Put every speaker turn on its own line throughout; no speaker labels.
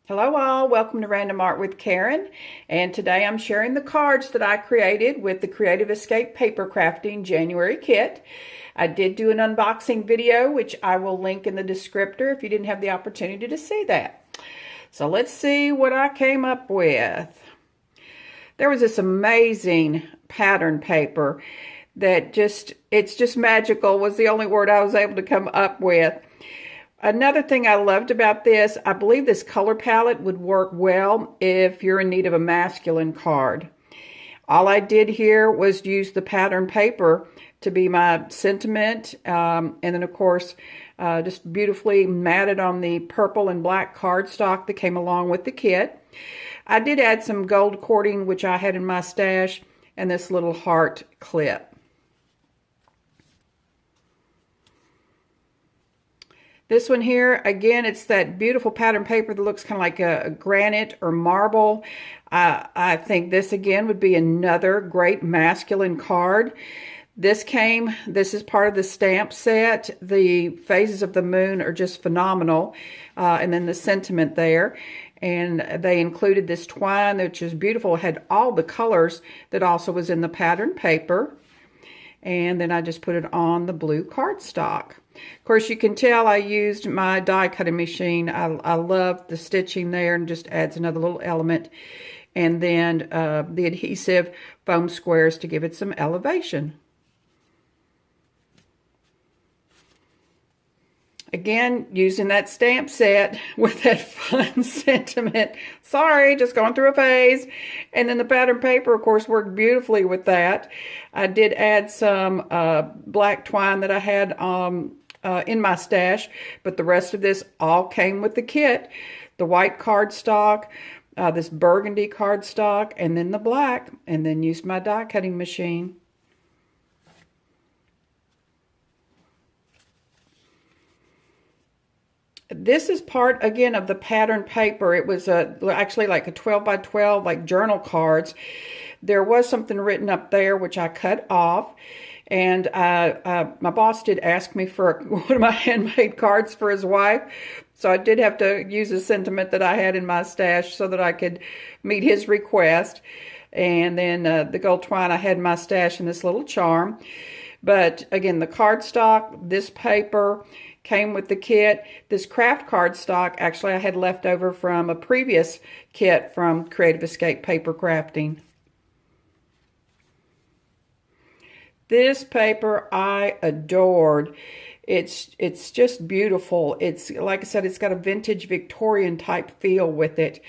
Hello all, welcome to Random Art with Karen, and today I'm sharing the cards that I created with the Creative Escape Papercrafting January kit. I did do an unboxing video, which I will link in the descriptor if you didn't have the opportunity to see that. So let's see what I came up with. There was this amazing pattern paper that it's just magical was the only word I was able to come up with. Another thing I loved about this, I believe this color palette would work well if you're in need of a masculine card. All I did here was use the pattern paper to be my sentiment, and then of course just beautifully matted on the purple and black cardstock that came along with the kit. I did add some gold cording, which I had in my stash, and this little heart clip. This one here, again, it's that beautiful pattern paper that looks kind of like a granite or marble. I think this, again, would be another great masculine card. This is part of the stamp set. The phases of the moon are just phenomenal. And then the sentiment there. And they included this twine, which is beautiful. It had all the colors that also was in the pattern paper. And then I just put it on the blue cardstock. Of course, you can tell I used my die cutting machine. I love the stitching there, and just adds another little element. And then the adhesive foam squares to give it some elevation. Again, using that stamp set with that fun sentiment. Sorry, just going through a phase. And then the pattern paper, of course, worked beautifully with that. I did add some black twine that I had in my stash, but the rest of this all came with the kit. The white cardstock, this burgundy cardstock, and then the black, and then used my die cutting machine. This is part, again, of the pattern paper. It was actually like a 12 by 12, like journal cards. There was something written up there, which I cut off. And my boss did ask me for one of my handmade cards for his wife. So I did have to use a sentiment that I had in my stash so that I could meet his request. And then the gold twine I had in my stash, and this little charm. But again, the cardstock, this paper came with the kit. This craft cardstock, actually I had left over from a previous kit from Creative Escape Papercrafting. This paper I adored. It's just beautiful. It's, like I said, it's got a vintage Victorian type feel with it.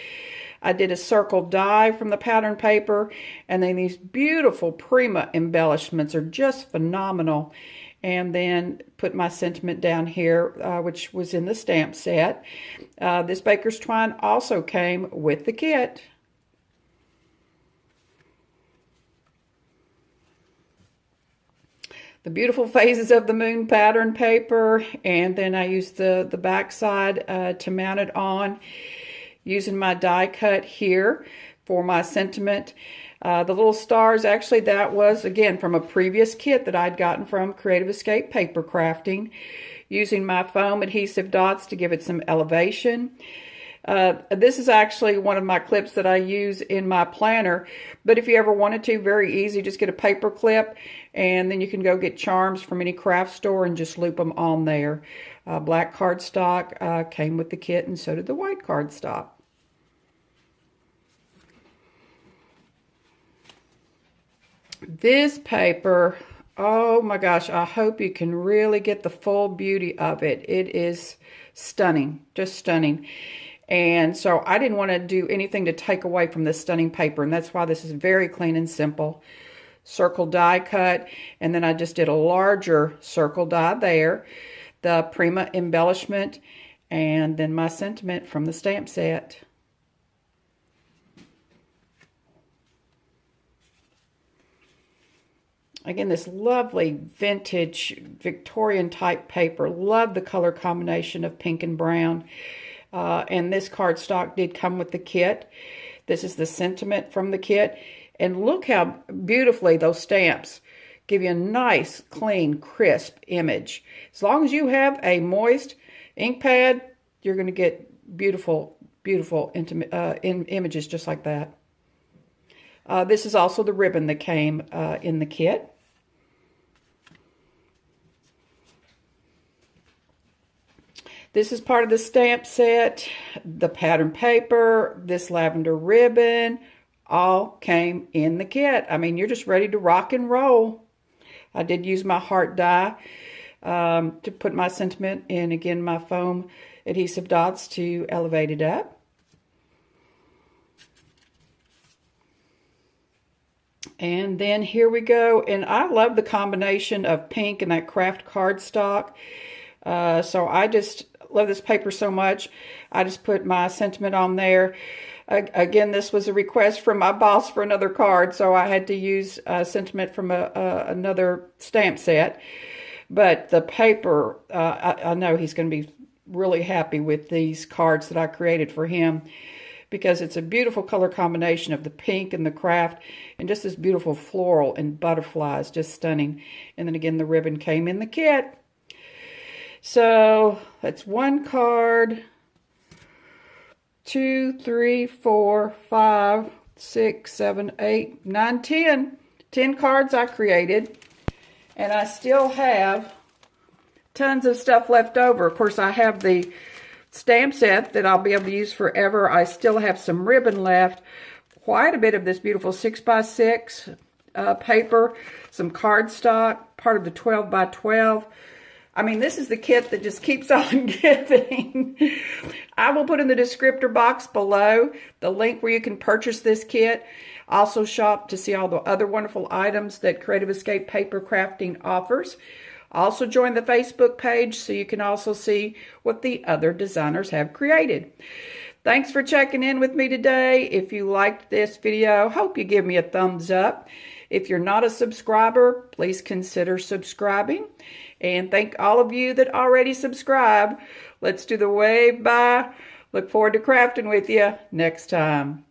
I did a circle die from the pattern paper, and then these beautiful Prima embellishments are just phenomenal. And then put my sentiment down here, which was in the stamp set. This baker's twine also came with the kit. The beautiful phases of the moon pattern paper, and then I used the back side to mount it on, using my die cut here for my sentiment. The little stars, actually that was, again, from a previous kit that I'd gotten from Creative Escape Papercrafting, using my foam adhesive dots to give it some elevation. This is actually one of my clips that I use in my planner, but if you ever wanted to, very easy, just get a paper clip, and then you can go get charms from any craft store and just loop them on there. Black cardstock came with the kit, and so did the white cardstock. This paper, oh my gosh, I hope you can really get the full beauty of it. It is stunning, just stunning. And so I didn't want to do anything to take away from this stunning paper, and that's why this is very clean and simple. Circle die cut, and then I just did a larger circle die there. The Prima embellishment, and then my sentiment from the stamp set. Again, this lovely vintage Victorian type paper. Love the color combination of pink and brown. And this cardstock did come with the kit. This is the sentiment from the kit. And look how beautifully those stamps give you a nice, clean, crisp image. As long as you have a moist ink pad, you're going to get beautiful beautiful images just like that. This is also the ribbon that came in the kit. This is part of the stamp set, the pattern paper, this lavender ribbon, all came in the kit. I mean, you're just ready to rock and roll. I did use my heart die to put my sentiment in, again, my foam adhesive dots to elevate it up. And then here we go. And I love the combination of pink and that craft cardstock. So I just love this paper so much. I just put my sentiment on there. Again, this was a request from my boss for another card, so I had to use sentiment from another stamp set. But the paper, I know he's going to be really happy with these cards that I created for him, because it's a beautiful color combination of the pink and the craft, and just this beautiful floral and butterflies, just stunning. And then again, the ribbon came in the kit. So that's one card, 2, 3, 4, 5, 6, 7, 8, 9, 10. 10 cards I created, and I still have tons of stuff left over. Of course, I have the stamp set that I'll be able to use forever. I still have some ribbon left, quite a bit of this beautiful 6x6 paper, some cardstock, part of the 12x12. I mean, this is the kit that just keeps on giving. I will put in the descriptor box below the link where you can purchase this kit. Also shop to see all the other wonderful items that Creative Escape Papercrafting offers. Also join the Facebook page so you can also see what the other designers have created. Thanks for checking in with me today. If you liked this video, hope you give me a thumbs up. If you're not a subscriber, please consider subscribing. And thank all of you that already subscribe. Let's do the wave bye. Look forward to crafting with you next time.